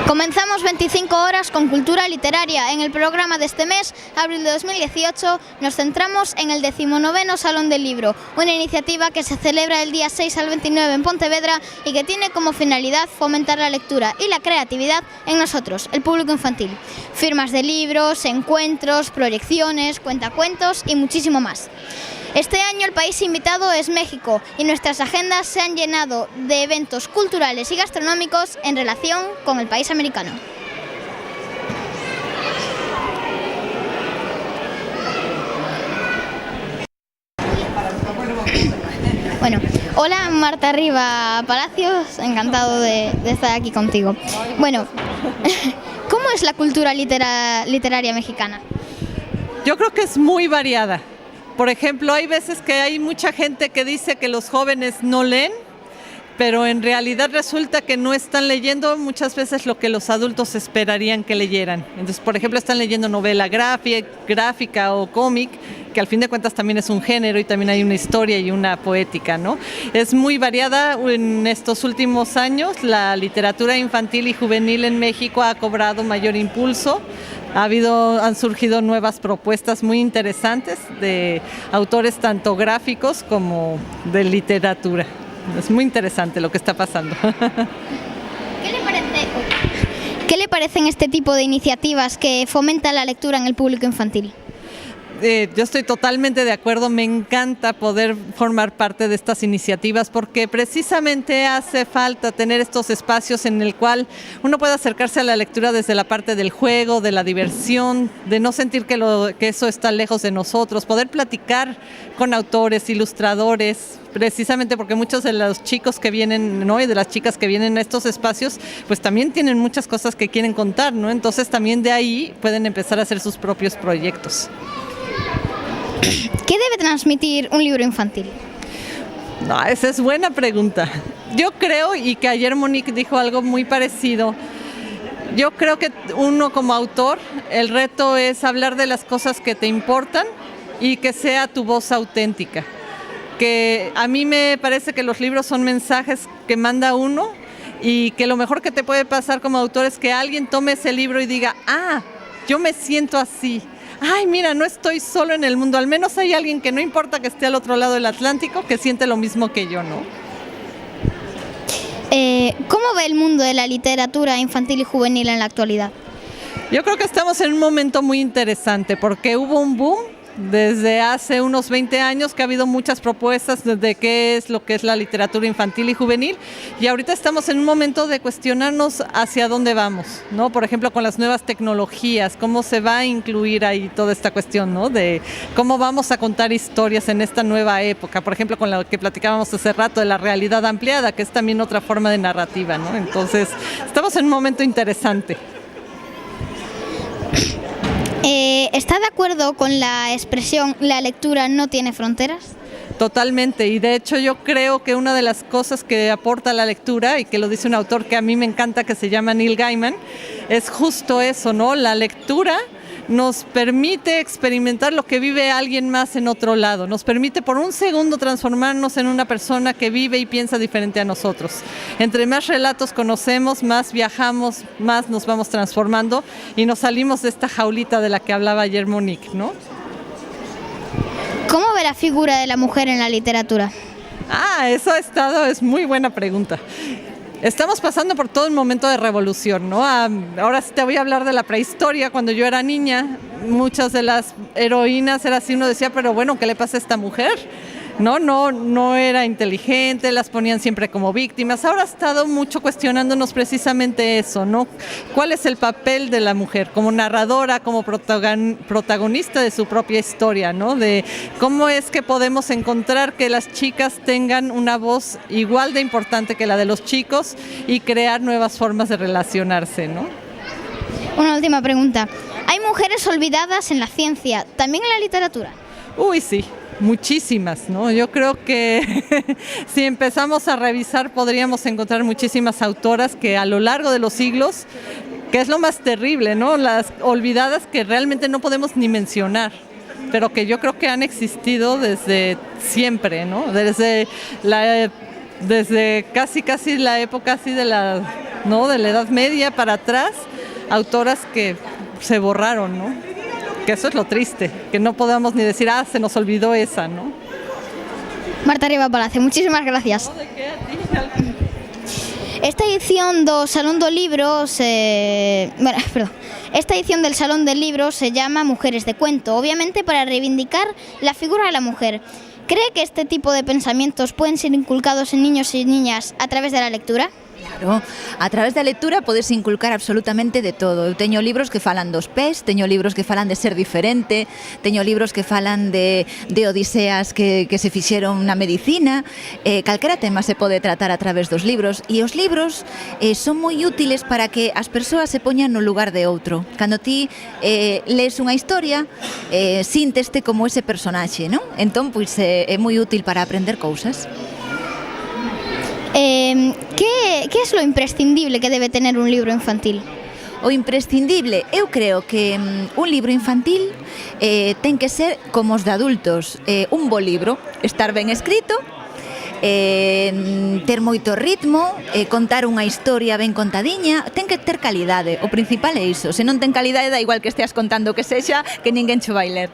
Comenzamos 25 horas con cultura literaria. En el programa de este mes, abril de 2018, nos centramos en el 19º Salón del Libro, una iniciativa que se celebra el día 6 al 29 en Pontevedra y que tiene como finalidad fomentar la lectura y la creatividad en nosotros, el público infantil. Firmas de libros, encuentros, proyecciones, cuentacuentos y muchísimo más. Este año el país invitado es México y nuestras agendas se han llenado de eventos culturales y gastronómicos en relación con el país americano. Bueno, hola Marta Riva Palacios, encantado de estar aquí contigo. Bueno, ¿cómo es la cultura literaria mexicana? Yo creo que es muy variada. Por ejemplo, hay veces que hay mucha gente que dice que los jóvenes no leen, pero en realidad resulta que no están leyendo muchas veces lo que los adultos esperarían que leyeran. Entonces, por ejemplo, están leyendo novela gráfica o cómic, que al fin de cuentas también es un género y también hay una historia y una poética, ¿no? Es muy variada. En estos últimos años, la literatura infantil y juvenil en México ha cobrado mayor impulso. Han surgido nuevas propuestas muy interesantes de autores tanto gráficos como de literatura. Es muy interesante lo que está pasando. ¿Qué le parecen este tipo de iniciativas que fomentan la lectura en el público infantil? Yo estoy totalmente de acuerdo, me encanta poder formar parte de estas iniciativas porque precisamente hace falta tener estos espacios en el cual uno puede acercarse a la lectura desde la parte del juego, de la diversión, de no sentir que eso está lejos de nosotros, poder platicar con autores, ilustradores, precisamente porque muchos de los chicos que vienen, ¿no?, y de las chicas que vienen a estos espacios, pues también tienen muchas cosas que quieren contar, ¿no? Entonces también de ahí pueden empezar a hacer sus propios proyectos. ¿Qué debe transmitir un libro infantil? No, esa es buena pregunta. Yo creo, y que ayer Monique dijo algo muy parecido, yo creo que uno como autor, el reto es hablar de las cosas que te importan y que sea tu voz auténtica. Que a mí me parece que los libros son mensajes que manda uno y que lo mejor que te puede pasar como autor es que alguien tome ese libro y diga, yo me siento así. Ay, mira, no estoy solo en el mundo, al menos hay alguien que no importa que esté al otro lado del Atlántico, que siente lo mismo que yo, ¿no? ¿Cómo ve el mundo de la literatura infantil y juvenil en la actualidad? Yo creo que estamos en un momento muy interesante porque hubo un boom desde hace unos 20 años que ha habido muchas propuestas de qué es lo que es la literatura infantil y juvenil y ahorita estamos en un momento de cuestionarnos hacia dónde vamos, ¿no? Por ejemplo, con las nuevas tecnologías, cómo se va a incluir ahí toda esta cuestión, ¿no? De cómo vamos a contar historias en esta nueva época, por ejemplo, con lo que platicábamos hace rato de la realidad ampliada, que es también otra forma de narrativa, ¿no? Entonces, estamos en un momento interesante. ¿Está de acuerdo con la expresión "la lectura no tiene fronteras"? Totalmente, y de hecho yo creo que una de las cosas que aporta la lectura, y que lo dice un autor que a mí me encanta, que se llama Neil Gaiman, es justo eso, ¿no? La lectura nos permite experimentar lo que vive alguien más en otro lado, nos permite por un segundo transformarnos en una persona que vive y piensa diferente a nosotros. Entre más relatos conocemos, más viajamos, más nos vamos transformando y nos salimos de esta jaulita de la que hablaba ayer Monique, ¿no? ¿Cómo ve la figura de la mujer en la literatura? Es muy buena pregunta. Estamos pasando por todo un momento de revolución, ¿no? Ahora sí te voy a hablar de la prehistoria. Cuando yo era niña, muchas de las heroínas era así, uno decía, pero bueno, ¿qué le pasa a esta mujer? No era inteligente, las ponían siempre como víctimas. Ahora ha estado mucho cuestionándonos precisamente eso, ¿no? ¿Cuál es el papel de la mujer como narradora, como protagonista de su propia historia, ¿no? De cómo es que podemos encontrar que las chicas tengan una voz igual de importante que la de los chicos y crear nuevas formas de relacionarse, ¿no? Una última pregunta. ¿Hay mujeres olvidadas en la ciencia, también en la literatura? Uy, sí. Muchísimas, ¿no? Yo creo que si empezamos a revisar podríamos encontrar muchísimas autoras que a lo largo de los siglos, que es lo más terrible, ¿no? Las olvidadas que realmente no podemos ni mencionar, pero que yo creo que han existido desde siempre, ¿no? Desde casi la época así de ¿no? De la Edad Media para atrás, autoras que se borraron, ¿no? Que eso es lo triste, que no podamos ni decir, se nos olvidó esa, ¿no? Marta Riba Palacio, muchísimas gracias. Esta edición do Salón do Libro Esta edición del Salón del Libro se llama Mujeres de Cuento, obviamente para reivindicar la figura de la mujer. ¿Cree que este tipo de pensamientos pueden ser inculcados en niños y niñas a través de la lectura? Claro, a través da lectura podes inculcar absolutamente de todo. Eu teño libros que falan dos pés, teño libros que falan de ser diferente, teño libros que falan de odiseas que se fixeron na medicina. Calquera tema se pode tratar a través dos libros, e os libros son moi útiles para que as persoas se poñan no lugar de outro. Cando ti lees unha historia, sínteste como ese personaxe, non? Entón, pois, é moi útil para aprender cousas. ¿Qué es lo imprescindible que debe tener un libro infantil? O imprescindible, eu creo que un libro infantil ten que ser como os de adultos, un bo libro, estar ben escrito, ter moito ritmo, contar unha historia ben contadiña, ten que ter calidade, o principal é iso, se non ten calidade da igual que esteas contando que sexa, que ninguén cho vai ler.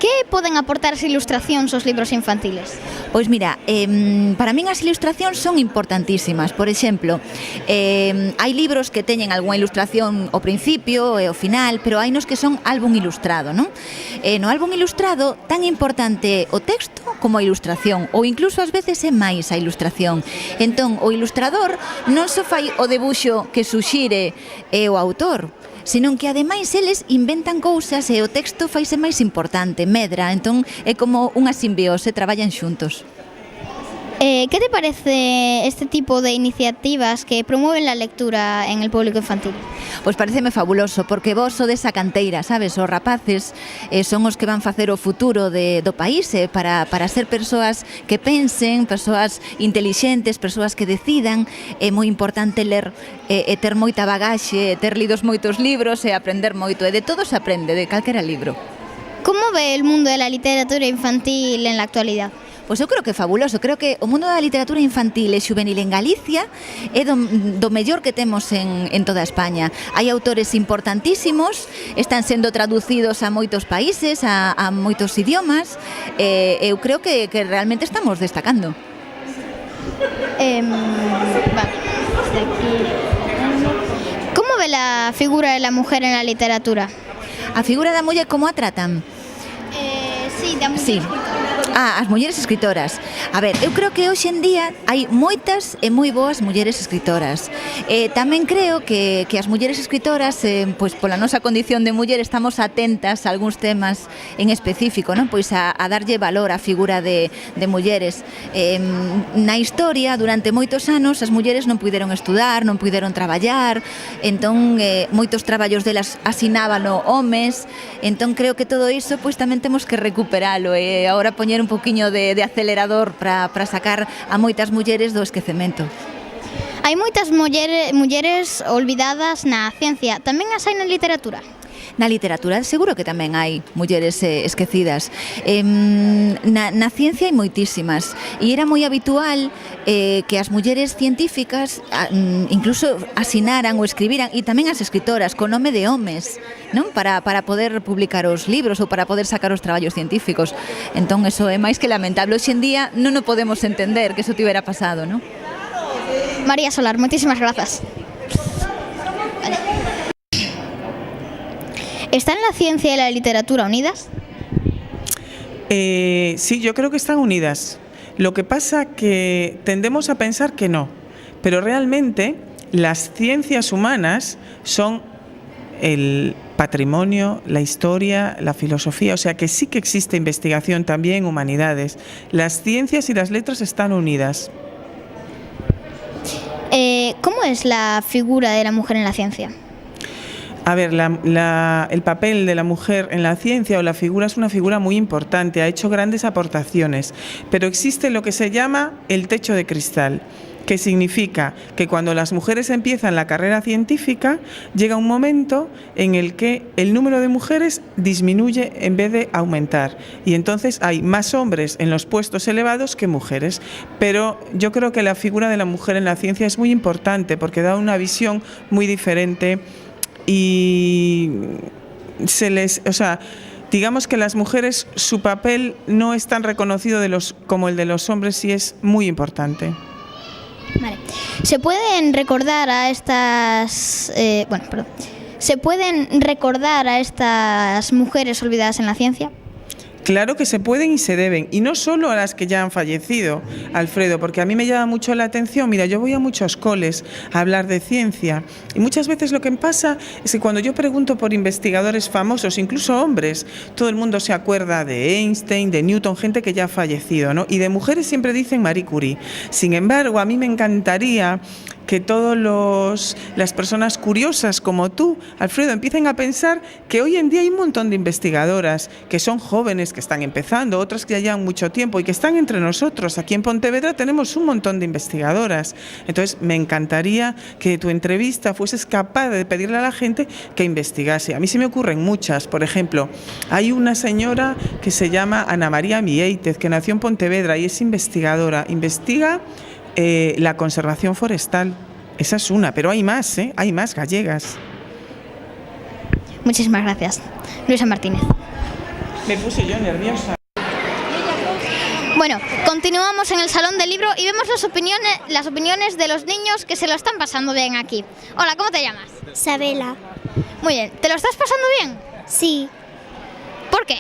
Que poden aportar as ilustracións aos libros infantiles? Pois mira, para min as ilustracións son importantísimas. Por exemplo, hai libros que teñen algunha ilustración ao principio e ao final, pero hai nos que son álbum ilustrado, non? No álbum ilustrado, tan importante o texto como a ilustración, ou incluso ás veces é máis a ilustración. Entón, o ilustrador non só fai o debuxo que suxire o autor, senón que ademais eles inventan cousas e o texto faise máis importante, medra, entón é como unha simbiose, traballan xuntos. ¿Qué te parece este tipo de iniciativas que promueven la lectura en el público infantil? Pois pareceme fabuloso, porque vos sodes a canteira, sabes? Os rapaces son os que van facer o futuro do país para ser persoas que pensen, persoas intelixentes, persoas que decidan. É moi importante ler e ter moita bagaxe, ter lidos moitos libros e aprender moito. E de todo se aprende, de calquera libro. ¿Cómo ve el mundo de la literatura infantil en la actualidad? Pois eu creo que é fabuloso, creo que o mundo da literatura infantil e xuvenil en Galicia é do mellor que temos en toda España. Hai autores importantísimos, están sendo traducidos a moitos países, a moitos idiomas, eu creo que realmente estamos destacando. ¿Cómo ve la figura de la mujer en la literatura? A figura da muller, como a tratan? Sí, da muller. Sí. As mulleres escritoras. A ver, eu creo que hoxe en día hai moitas e moi boas mulleres escritoras. Tamén creo que as mulleres escritoras, pois pola nosa condición de muller, estamos atentas a algúns temas en específico, non? Pois a darlle valor á figura de mulleres. Na historia, durante moitos anos, as mulleres non puideron estudar, non puideron traballar, entón moitos traballos delas asinábano homes, entón creo que todo iso pois tamén temos que recuperalo e agora poñer un poquinho de acelerador para sacar a moitas mulleres do esquecemento. Hai moitas mulleres olvidadas na ciencia, tamén as hai na literatura? Na literatura seguro que tamén hai mulleres esquecidas. Na ciencia hai moitísimas e era moi habitual que as mulleres científicas incluso asinaran ou escribiran, e tamén as escritoras, con nome de homes, non? Para poder publicar os libros ou para poder sacar os traballos científicos. Entón, eso é máis que lamentable. Hoxe en día non o podemos entender que eso tivera pasado, non? María Solar, moitísimas grazas. Vale. ¿Están la ciencia y la literatura unidas? Sí, yo creo que están unidas. Lo que pasa que tendemos a pensar que no, pero realmente las ciencias humanas son el patrimonio, la historia, la filosofía, o sea que sí que existe investigación también en humanidades. Las ciencias y las letras están unidas. ¿Cómo es la figura de la mujer en la ciencia? A ver, el papel de la mujer en la ciencia o la figura es una figura muy importante, ha hecho grandes aportaciones, pero existe lo que se llama el techo de cristal. que significa que cuando las mujeres empiezan la carrera científica, llega un momento en el que el número de mujeres disminuye en vez de aumentar. Y entonces hay más hombres en los puestos elevados que mujeres. Pero yo creo que la figura de la mujer en la ciencia es muy importante porque da una visión muy diferente y digamos que las mujeres, su papel no es tan reconocido como el de los hombres y es muy importante. Vale. ¿Se pueden recordar a estas mujeres olvidadas en la ciencia? Claro que se pueden y se deben, y no solo a las que ya han fallecido, Alfredo, porque a mí me llama mucho la atención. Mira, yo voy a muchos coles a hablar de ciencia y muchas veces lo que pasa es que cuando yo pregunto por investigadores famosos, incluso hombres, todo el mundo se acuerda de Einstein, de Newton, gente que ya ha fallecido, ¿no? Y de mujeres siempre dicen Marie Curie. Sin embargo, a mí me encantaría que todas las personas curiosas como tú, Alfredo, empiecen a pensar que hoy en día hay un montón de investigadoras que son jóvenes, que están empezando, otras que ya llevan mucho tiempo y que están entre nosotros. Aquí en Pontevedra tenemos un montón de investigadoras. Entonces, me encantaría que tu entrevista fueses capaz de pedirle a la gente que investigase. A mí se me ocurren muchas. Por ejemplo, hay una señora que se llama Ana María Mieítez, que nació en Pontevedra y es investigadora. Investiga la conservación forestal. Esa es una, pero hay más, hay más gallegas. Muchísimas gracias. Luisa Martínez. Me puse yo nerviosa. Bueno, continuamos en el Salón del Libro y vemos las opiniones de los niños que se lo están pasando bien aquí. Hola, ¿cómo te llamas? Sabela. Muy bien, ¿te lo estás pasando bien? Sí. ¿Por qué?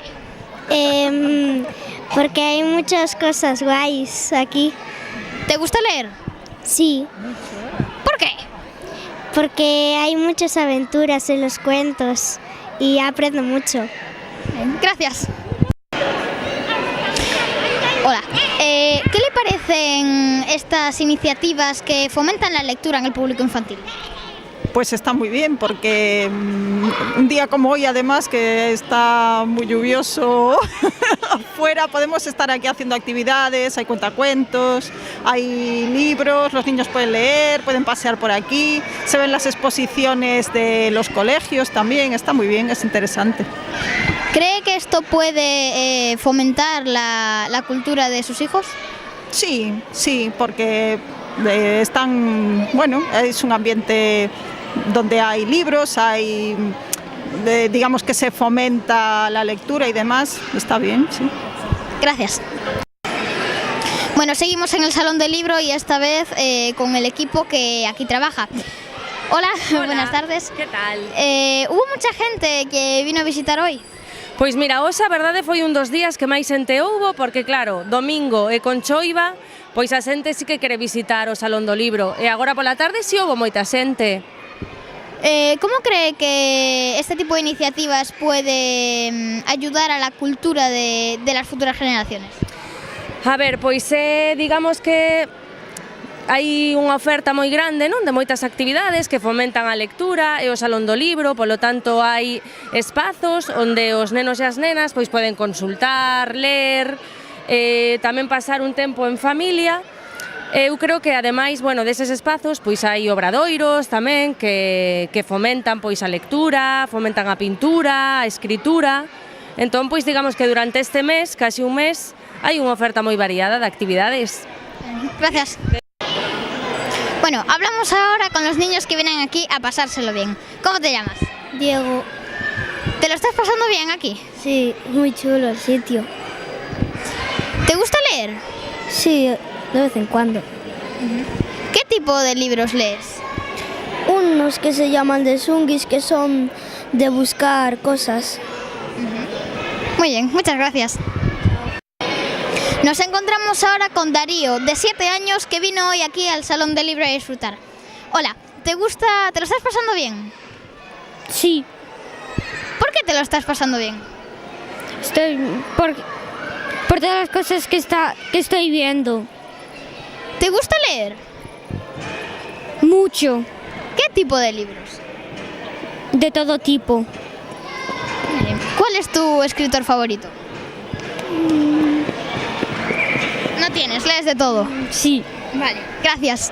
Porque hay muchas cosas guays aquí. ¿Te gusta leer? Sí. ¿Por qué? Porque hay muchas aventuras en los cuentos y aprendo mucho. Gracias. Hola, ¿qué le parecen estas iniciativas que fomentan la lectura en el público infantil? Pues está muy bien porque un día como hoy, además, que está muy lluvioso afuera, podemos estar aquí haciendo actividades, hay cuentacuentos, hay libros, los niños pueden leer, pueden pasear por aquí, se ven las exposiciones de los colegios también, está muy bien, es interesante. ¿Cree que esto puede fomentar la cultura de sus hijos? Sí, porque es un ambiente donde hay libros, digamos que se fomenta la lectura y demás, está bien, sí. Gracias. Bueno, seguimos en el Salón del Libro y esta vez con el equipo que aquí trabaja. Hola, buenas tardes. ¿Qué tal? ¿Hubo mucha gente que vino a visitar hoy? Pois mira, hoxe a verdade foi un dos días que máis xente houbo, porque claro, domingo e con choiva, pois a xente sí que quere visitar o Salón do Libro, e agora pola tarde sí houbo moita xente. ¿Cómo cree que este tipo de iniciativas puede ayudar a la cultura de las futuras generaciones? A ver, pois digamos que hai unha oferta moi grande, non, de moitas actividades que fomentan a lectura e o Salón do Libro, polo tanto hai espazos onde os nenos e as nenas pois poden consultar, ler, tamén pasar un tempo en familia. Eu creo que ademais, deses espazos pois hai obradoiros tamén que fomentan pois a lectura, fomentan a pintura, a escritura. Entón, pois digamos que durante este mes, casi un mes, hai unha oferta moi variada de actividades. Gracias. Bueno, hablamos ahora con los niños que vienen aquí a pasárselo bien. ¿Cómo te llamas? Diego. ¿Te lo estás pasando bien aquí? Sí, muy chulo el sitio. ¿Te gusta leer? Sí, de vez en cuando. ¿Qué tipo de libros lees? Unos que se llaman de Sungis, que son de buscar cosas. Muy bien, muchas gracias. Nos encontramos ahora con Darío, de 7 años, que vino hoy aquí al Salón del Libro a disfrutar. Hola, ¿te lo estás pasando bien? Sí. ¿Por qué te lo estás pasando bien? Por todas las cosas que estoy viendo. ¿Te gusta leer? Mucho. ¿Qué tipo de libros? De todo tipo. ¿Cuál es tu escritor favorito? No tienes, lees de todo. Sí. Vale, gracias.